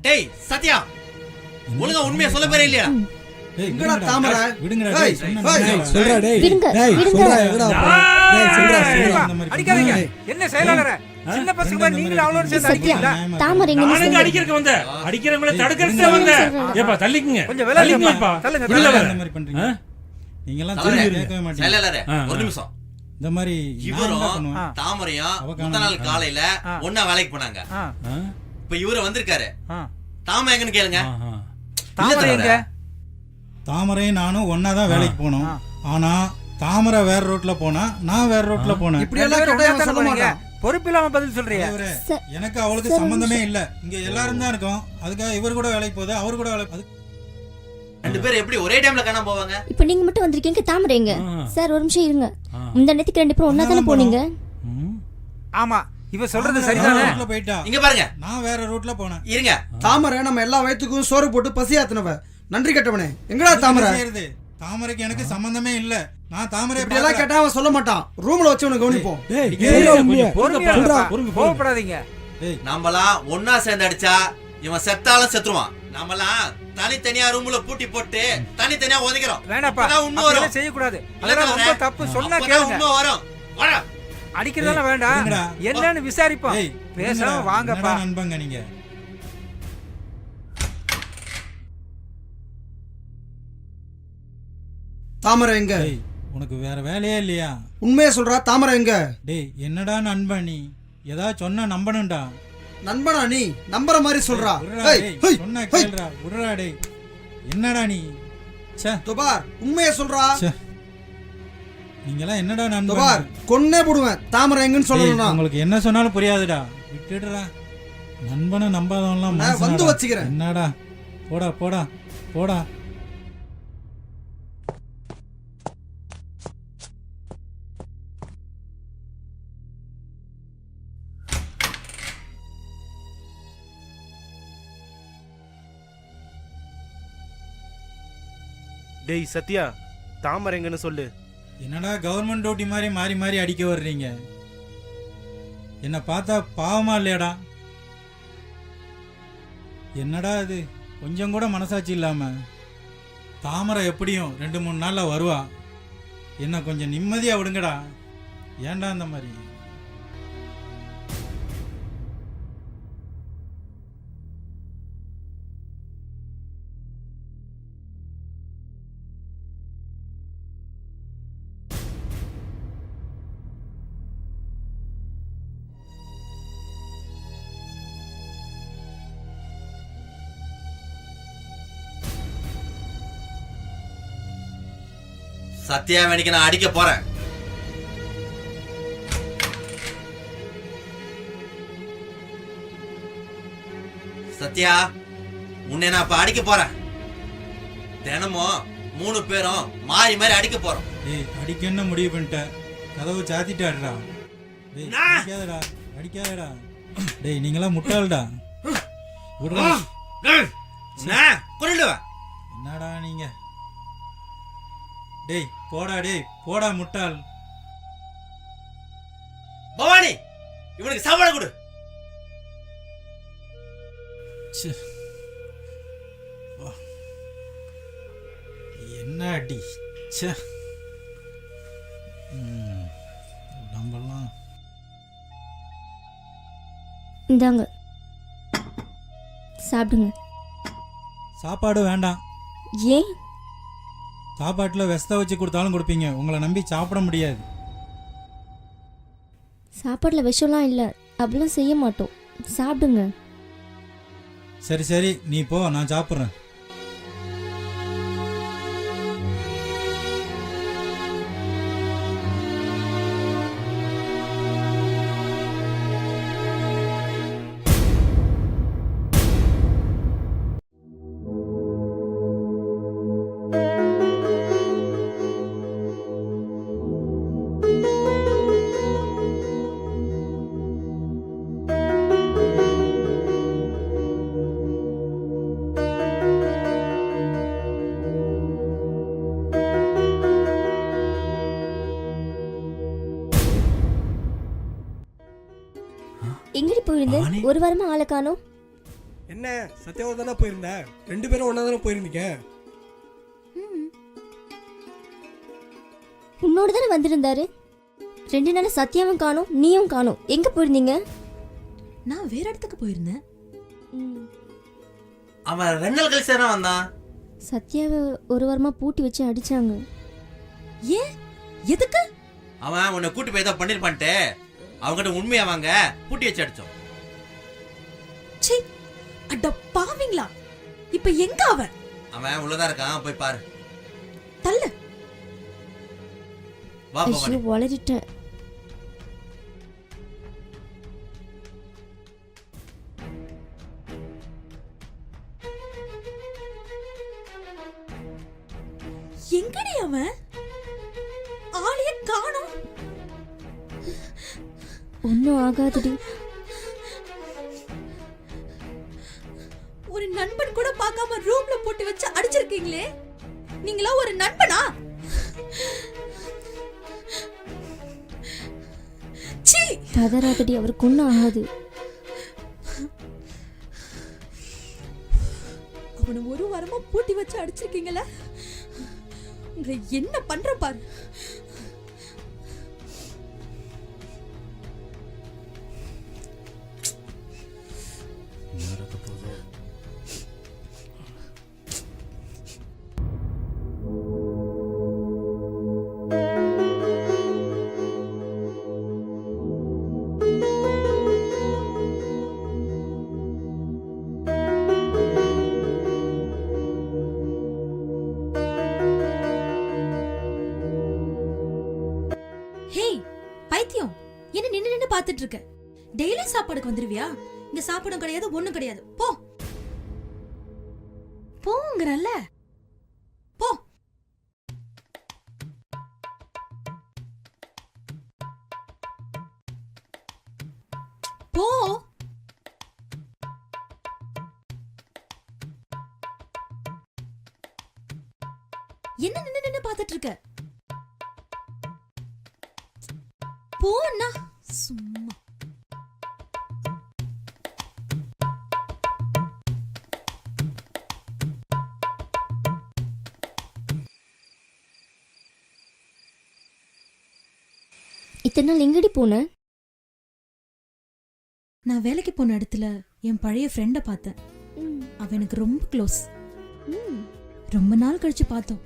டேய் சத்யா, ஒழுங்கா உண்மையா சொல்ல போறே இல்லையா? எங்கடா தாமரை? விடுங்கடா டேய், சொல்றா டேய். விடுங்க, டேய் விடுங்க. சொல்றா எங்கடா டேய் சொல்றா அடிக்காதீங்க. என்ன செயலாளரே? சின்ன பசங்க நீங்க அவளோட சேர்ந்து சத்யா, அடிக்கிறீங்களா? தாமரை எங்கன்னு நானுங்க சொல்லு. அடிக்கிறதுக்கு வந்த அடிக்கிறவங்கள தடுக்கிறதுக்கு வந்த. ஏப்பா தள்ளிக்குங்க. கொஞ்சம் விலகுங்கப்பா. தள்ளிக்குங்கப்பா. தள்ளுங்க, உள்ள தள்ளுங்க. வர. இந்த மாதிரி பண்றீங்க நீங்க எல்லாம் தலைவரே, திரும்பி கேட்கவே மாட்டீங்க செயலாளரே, ஆ, ஒரு ஆ. நிமிஷம். இந்த மாதிரி இவரும் ஆ. தாமரையும் அவ முந்தா நாள் காலையில ஒண்ணா வேலைக்கு போனாங்க. ஆ, இப்ப இவரு வந்திருக்காரு. ஆ. தாமரை எங்கன்னு கேளுங்க. தாமரை எங்க? தாமரையும் நானும் ஒன்னாதான் வேலைக்கு போனோம். ஆனா தாமரை வேற ரோட்ல போனா நான் வேற ரோட்ல போனேன். இப்படி எல்லாம் கேட்டா இவன் சொல்ல மாட்டான். பொறுப்பில்லாம பதில் சொல்றியா? தலைவரே, ச- எனக்கு அவளுக்கு சம்பந்தமே இல்ல. இங்க எல்லாரும் தான் இருக்கோம். அதுக்காக இவர் கூட வேலைக்கு போகுது, அவர் கூட வேலைக்கு போகுது. ரெண்டு பேரும் எப்படி ஒரே டைம்ல காணாம போவாங்க? இப்ப நீங்க மட்டும் வந்திருக்கீங்க, தாமரை எங்க? ஆ. சார் ஒரு நிமிஷம் இருங்க. ஆ. இந்த நேரத்துக்கு ரெண்டு பேரும் ஒன்னா தானே போனீங்க? ஆமா, இவ சொல்றது தாமரை சரிதானே? வேற ரோட்ல போயிட்டா, இங்க பாருங்க, நான் வேற ரோட்ல போனேன். இருங்க. தாமரை நம்ம எல்லா வயிற்றுக்கும் சோறு போட்டு பசியாத்தினவ. நன்றி கட்டவனே. எங்கடா தாமரை? என்ன செய்யறது? தாமரைக்கு எனக்கு சம்பந்தமே இல்ல. நான் தாமரை இப்படி எல்லாம் கேட்டா அவன் சொல்ல மாட்டான். ரூம்ல வச்சு உனக்கு கவனிப்போம். பொறுமையா இருப்பா. கோவப்படாதீங்க. நம்மலாம் ஒன்னா சேர்ந்து அடிச்சா இவன் செத்தாலும் செத்துருவான். நம்மலாம் தனித்தனியா ரூம்ல பூட்டி போட்டு தனித்தனியா ஒதுக்கிறோம். வேணாப்பா, அப்பதான் உண்மை வரும். அப்படியெல்லாம் செய்யக்கூடாது. அதெல்லாம் ரொம்ப தப்பு. சொன்னா அப்பதான் கேளுங்க. உண்மை வரும். வாடா. அடிக்கிறதெல்லாம் வேண்டாம். இருங்கடா. என்னன்னு விசாரிப்போம். ஏய், பேசாம என்னடா, வாங்கப்பா. என்னடா நண்பங்க நீங்க? தாமரை எங்க? டேய், உனக்கு வேற வேலையே இல்லையா? உண்மையை சொல்றா. தாமரை எங்க? டேய் என்னடா நண்பன் நீ? ஏதாவது சொன்னா நம்பணும்டா. நண்பனா நீ? நம்புற மாதிரி சொல்றா. விட்றா ஏய், டேய், ஹேய், சொன்னா ஹேய். கேளுடா. விட்றா டேய். என்னடா நீ? ச்சே, துபார், உண்மையை சொல்றா. ச்சே. நீங்கலாம் என்னடா துபார், நண்பன்? கொன்னே போடுவேன். தாமரை எங்கன்னு டேய், சொல்லணும்னா உங்களுக்கு என்ன சொன்னாலும் புரியாதுடா. விட்டுடுடா. நண்பனை நம்பாதவன்லாம் நான் மனுஷனாடா. வந்து வச்சுக்கிறேன். என்னடா? போடா போடா போடா. டேய் சத்யா, தாமரை எங்கன்னு சொல்லு. என்னடா கவர்மெண்ட் டியூட்டி மாதிரி மாறி மாறி அடிக்க வர்றீங்க? என்ன பார்த்தா பாவமா இல்லையாடா? என்னடா இது, கொஞ்சம் கூட மனசாட்சி இல்லாம? தாமரை எப்படியும் 2-3 நாள்ல வருவா. என்ன கொஞ்சம் நிம்மதியா விடுங்கடா. ஏன்டா அந்த மாதிரி? சத்யா வேணிக்கு நான் அடிக்க போறேன். சத்யா, உன்னை நான் இப்ப அடிக்க போறேன். தினமும் 3 பேரும் மாறி மாறி அடிக்க போறோம். டேய் அடிக்கன்னு முடிவு பண்ணிட்ட. கதவு சாத்திட்டாடுடா. டேய் அடிக்காதடா, அடிக்காதடா. டேய் நீங்களாம் முட்டாள்டா. விடுடா. கொள்ளுவேன். என்னடா நீங்க? டேய் போடா, டேய் போடா முட்டாள். பவானி, இவனுக்கு சாப்பாடு கொடு. ச்சே. வா. என்ன அடி? ச்சே. நம்மலாம் இந்தாங்க, சாப்பிடுங்க. சாப்பாடு வேண்டாம். ஏன்? சாப்பாட்டில் விஷத்தை வச்சு கொடுத்தாலும் கொடுப்பீங்க. உங்களை நம்பி சாப்பிட முடியாது. சாப்பாடுல விஷம்லாம் இல்லை, அப்படிலாம் செய்ய மாட்டோம். சாப்பிடுங்க. சரி சரி, நீ போ, நான் சாப்பிட்றேன். எங்கடி போயிருந்த? பவானி? ஒரு வாரமா ஆளை காணோம். என்ன சத்யாவோட தானே போயிருந்த? 2 பேரும் ஒன்றா தானே போயிருந்தீங்க? உன்னோட தானே வந்திருந்தாரு. 2 நாள் சத்யாவும் காணோம், நீயும் காணோம். எங்க போயிருந்தீங்க? நான் வேற இடத்துக்கு போயிருந்தேன். அவன் 2 நாள் கழிச்சு தானே வந்தான். சத்யாவை ஒரு வாரமா பூட்டி வச்சு அடிச்சாங்க. ஏன்? எதுக்கு? அவன் உன்னை கூட்டி போய் தான் பண்ணிருப்பான்ட்டு அவங்ககிட்ட உண்மையா வாங்க பூட்டி வச்சு அடிச்சோம். சீ, அட பாவிங்களா! இப்ப எங்க அவன்? அவன் உள்ளதான் இருக்கான், போய் பாரு. தள்ளு. வா ஐயோ, பவானி. வளரிட்டேன். எங்கடி அவன்? ஆளையே காணோம். ஒன்னும் ஆகாதுடி. ஒரு நண்பன் கூட பார்க்காம ரூம்ல போட்டு வச்சு அடிச்சிருக்கீங்களே, நீங்களா ஒரு நண்பனா? சீ, கதராதடி, அவருக்கு ஒன்னும் ஆகாது. அவனை ஒரு வாரமா பூட்டி வச்சு அடிச்சிருக்கீங்களா? உங்களை என்ன பண்ற பாரு. ஹேய் பைத்தியம், என்ன நின்னு நின்னு பாத்துட்டு இருக்க? டெய்லி சாப்பாடுக்கு வந்துருவியா? இங்க சாப்பாடும் கிடையாது, ஒண்ணும் கிடையாது. போ போங்கறல்ல, போ. போ. என்ன நின்னு நின்னு பாத்துட்டு இருக்க? போனா சும்மா. இத்தனை நாள் எங்கடி போன? நான் வேலைக்கு போன இடத்துல என் பழைய ஃப்ரெண்ட பார்த்தேன். அவ எனக்கு ரொம்ப க்ளோஸ். ரொம்ப நாள் கழிச்சு பார்த்தோம்.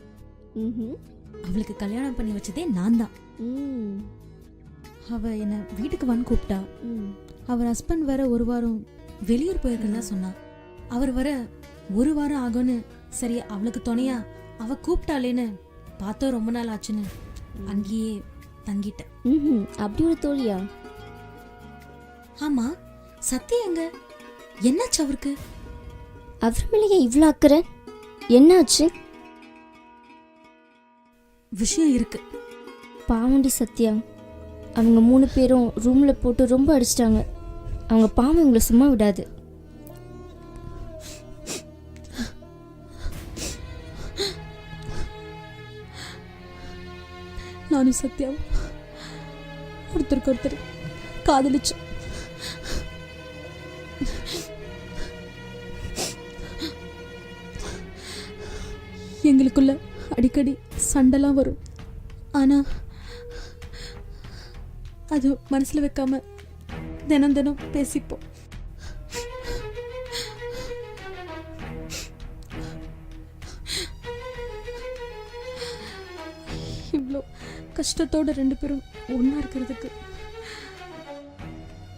அவளுக்கு கல்யாணம் பண்ணி வச்சதே நான் தான். அவ என்ன வீட்டுக்கு வந்து கூப்பிட்டா. அவர் ஹஸ்பண்ட் வேற ஒரு வாரம் வெளியூர் போயிருக்கிறதா சொன்னா. அவர் வர ஒரு வாரம் ஆகும்னு சரி அவளுக்கு துணையா அவ கூப்பிட்டாலேன்னு பார்த்தோம். ரொம்ப நாள் ஆச்சுன்னு அங்கேயே தங்கிட்டேன். அப்படி ஒரு தோழியா? ஆமா, சத்யா எங்க? என்னாச்சு அவருக்கு? அவர் மேலேயே இவ்வளோ அக்கறை? என்னாச்சு? விஷயம் இருக்கு. பாவண்டி சத்யா, அவங்க 3 பேரும் ரூம்ல போட்டு ரொம்ப அடிச்சிட்டாங்க. அவங்க பாவம் இவங்களை சும்மா விடாது. நானும் சத்யாவும் ஒருத்தருக்கு ஒருத்தர் காதலிச்சு. எங்களுக்குள்ள அடிக்கடி சண்டைலாம் வரும். ஆனா அது மனசுல வைக்காம தினம் தினம் பேசிப்போம். இவ்வளோ கஷ்டத்தோட 2 பேரும் ஒண்ணா இருக்கிறதுக்கு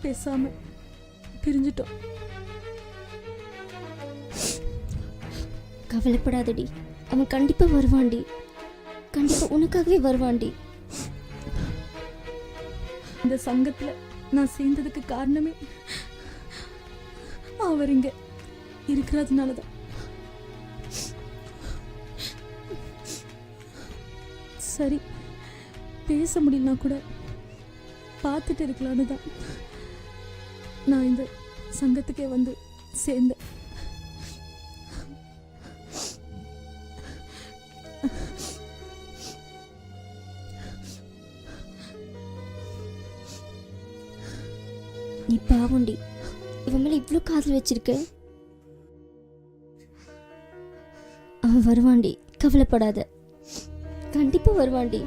பேசாம பிரிஞ்சிட்டோம். கவலைப்படாதடி, அவன் கண்டிப்பா வருவான்டி. கண்டிப்பா உனக்காகவே வருவான்டி. இந்த சங்கத்துல நான் சேர்ந்ததுக்கு காரணமே அவர் இங்க இருக்கிறதுனாலதான். சரி, பேச முடியலனா கூட பார்த்துட்டு இருக்கலான்னு தான் நான் இந்த சங்கத்துக்கே வந்து சேர்ந்தேன். நீ பாவண்டி, இவன் மேல இவ்வளோ காதல் வச்சிருக்க. அவன் வருவான்டி, கவலைப்படாத. கண்டிப்பா வருவான்டி.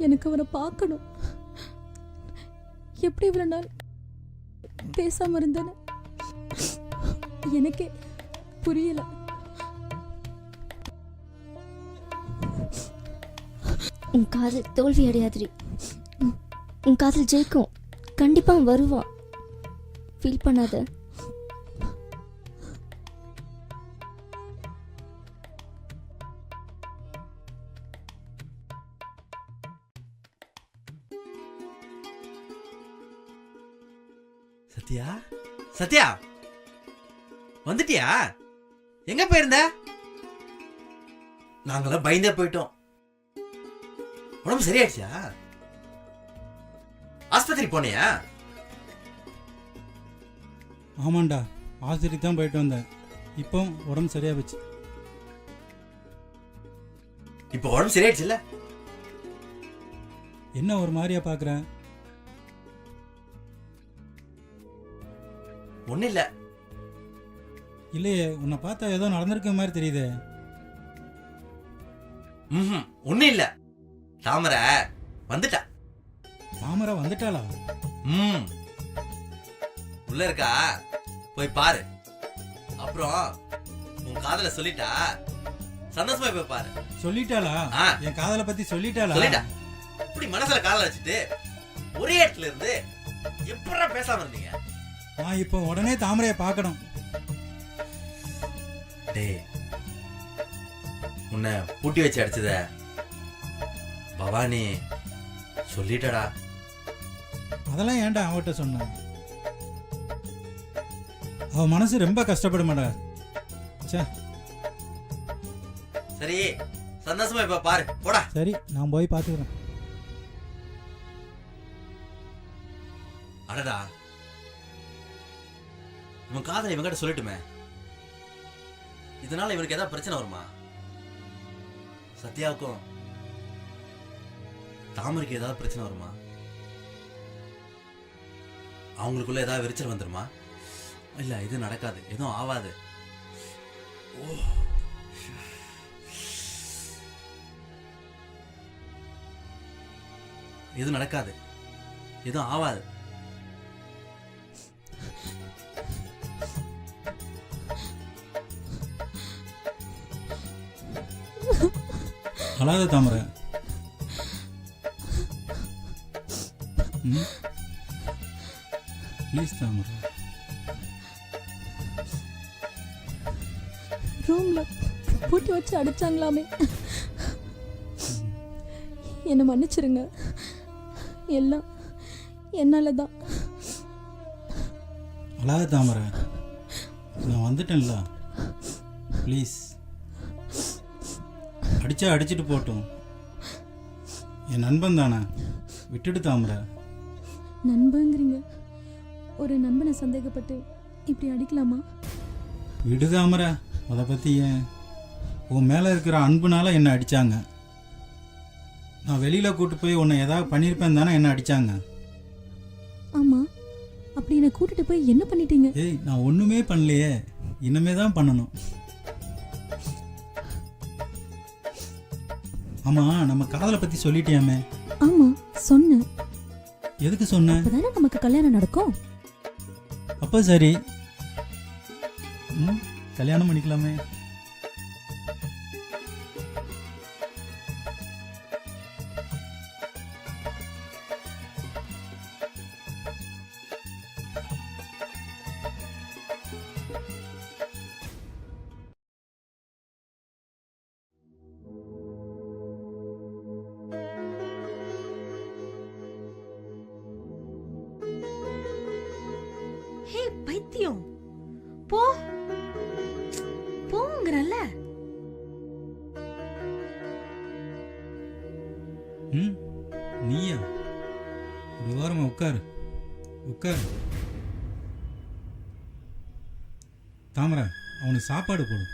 எனக்கு அவரை பார்க்கணும். எப்படி இவ்வளவு நாள் பேசாம இருந்தேன்னு எனக்கே புரியல. உன் காதல் தோல்வி அடையாதிரி. உன் காதல் ஜெயிக்கும். கண்டிப்பா அவன் வருவான். ஃபீல் பண்ணாத. சத்யா, சத்யா வந்துட்டியா? எங்க போயிருந்த? நாங்களாம் பயந்தே போயிட்டோம். உடம்பு சரியாயிடுச்சா? ஆஸ்பத்திரி போனியா? ஆமாண்டா, ஆஸ்பத்திரி தான் போயிட்டு வந்தேன். இப்போ உடம்பு சரியா போச்சு. இப்போ உடம்பு சரியாயிடுச்சுல்ல? என்ன ஒரு மாதிரியா பார்க்குறேன்? ஒன்னும் இல்ல. இல்லையே, உன்னை பார்த்தா ஏதோ நடந்திருக்க மாதிரி தெரியுதே. ஒன்னும் இல்ல. தாமரை வந்துட்டா. தாமரை வந்துட்டாளா? உள்ள இருக்கா, போய் பாரு. அப்புறம் உன் காதல சொல்லிட்டா, சந்தோஷமா போய் பாரு. சொல்லிட்டாளா? என் காதலை பத்தி சொல்லிட்டாளா? சொல்லிட்டா. இப்படி மனசுல காதல வச்சுட்டு ஒரே இடத்துல இருந்து எப்படா பேசாம இருந்தீங்க? நான் இப்போ உடனே தாமரையை பார்க்கணும். டேய், உன்னை பூட்டி வச்சு அடிச்சத பவானி சொல்லிட்டடா. அதெல்லாம் ஏன்டா அவட்ட சொன்ன? அவ மனசு ரொம்ப கஷ்டப்படுமாடா. சரி, சந்தோஷமா இப்ப பாரு, போடா. சரி, நான் போய் பார்த்துக்கிறேன். அடடா, இவன் காதலை இவங்கிட்ட சொல்லட்டுமே. இதனால இவனுக்கு ஏதாவது பிரச்சனை வருமா? சத்யாவுக்கும் தாமரைக்கு ஏதாவது பிரச்சனை வருமா? அவங்களுக்குள்ள ஏதாவது விரிச்சல் வந்துருமா? இல்ல, இது நடக்காது, எதுவும் ஆவாது. எதுவும் நடக்காது, எதுவும் ஆவாது. அழாத தாமரை. ப்ளீஸ் தாமரை. ரூம்ல பூட்டி வச்சு அடிச்சாங்களாமே. என்னை மன்னிச்சிருங்க. எல்லாம் என்னால தான். அழாத தாமரை, நான் வந்துட்டேன்ல. ப்ளீஸ். அடிச்சா அடிச்சுட்டு போட்டோம். என் நண்பன் தானே, விட்டுட்டு தாமரை. நண்பங்கிறீங்க? ஒரு நண்பனை சந்தேகப்பட்டு இப்படி அடிக்கலாமா? விடு தாமரை, அதை பற்றி ஏன்? உன் மேலே இருக்கிற அன்புனால என்னை அடித்தாங்க. நான் வெளியில் கூட்டு போய் உன்னை ஏதாவது பண்ணியிருப்பேன் தானே என்னை அடித்தாங்க. ஆமாம், அப்படி என்னை கூட்டிட்டு போய் என்ன பண்ணிட்டீங்க? ஏய், நான் ஒன்றுமே பண்ணலையே, இனிமே தான் பண்ணணும். ஆமா, நம்ம காதலை பற்றி சொல்லிட்டியாமே. ஆமாம், சொன்னேன். எதுக்கு சொன்ன? அப்பதானே நமக்கு கல்யாணம் நடக்கும். அப்போ சரி, கல்யாணம் பண்ணிக்கலாமே. ஹே பைத்தியம், போ போங்கறல்ல. நீயா? ஒரு வாரமா உட்காரு உட்காரு. தாமரை, அவனுக்கு சாப்பாடு போடு.